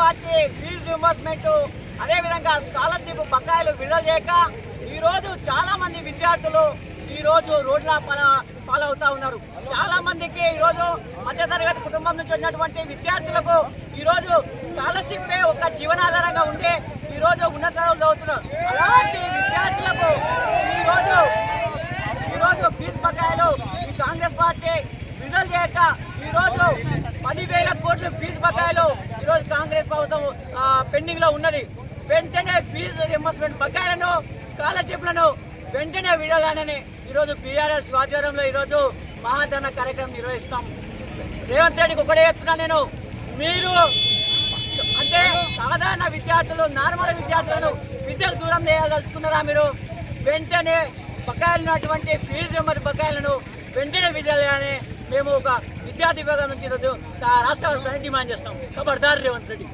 Party fee reimbursement అదేవిధంగా scholarship బకాయిలు విడుదల చేయక ఈరోజు చాలా మంది విద్యార్థులు ఈరోజు రోడ్ల పాలవుతా ఉన్నారు. చాలా మందికి ఈరోజు మధ్యతరగతి కుటుంబం నుంచి వచ్చినటువంటి విద్యార్థులకు ఈరోజు స్కాలర్షిప్ ఒక జీవనాధారంగా ఉండే ఈరోజు ఉన్నత చదువుతున్నారు. అలాంటి విద్యార్థులకు ఈరోజు ఫీజు బకాయిలు ఈ కాంగ్రెస్ పార్టీ విడుదల చేయక ఈరోజు 10,000 కోట్ల ఫీజు బకాయిలు ఈరోజు కాంగ్రెస్ ప్రభుత్వం పెండింగ్ లో ఉన్నది. వెంటనే ఫీజు రింబర్స్మెంట్ బకాయిలను స్కాలర్షిప్లను వెంటనే విడుదలని ఈరోజు బీఆర్ఎస్ ఆధ్వర్యంలో ఈరోజు మహాధరణ కార్యక్రమం నిర్వహిస్తాం. రేవంత్ రెడ్డికి ఒకటే చెప్తున్నా నేను, మీరు అంటే సాధారణ విద్యార్థులు నార్మల్ విద్యార్థులను విద్యకు దూరం చేయదలుచుకున్నారా? మీరు వెంటనే బకాయిలున్నటువంటి ఫీజు రింబర్స్మెంట్ బకాయిలను వెంటనే విడుదలని మేము ఒక విద్యార్థి విభాగం నుంచి ఈరోజు రాష్ట్ర ప్రభుత్వాన్ని డిమాండ్ చేస్తాం. ఖబర్దార్ రేవంత్ రెడ్డి.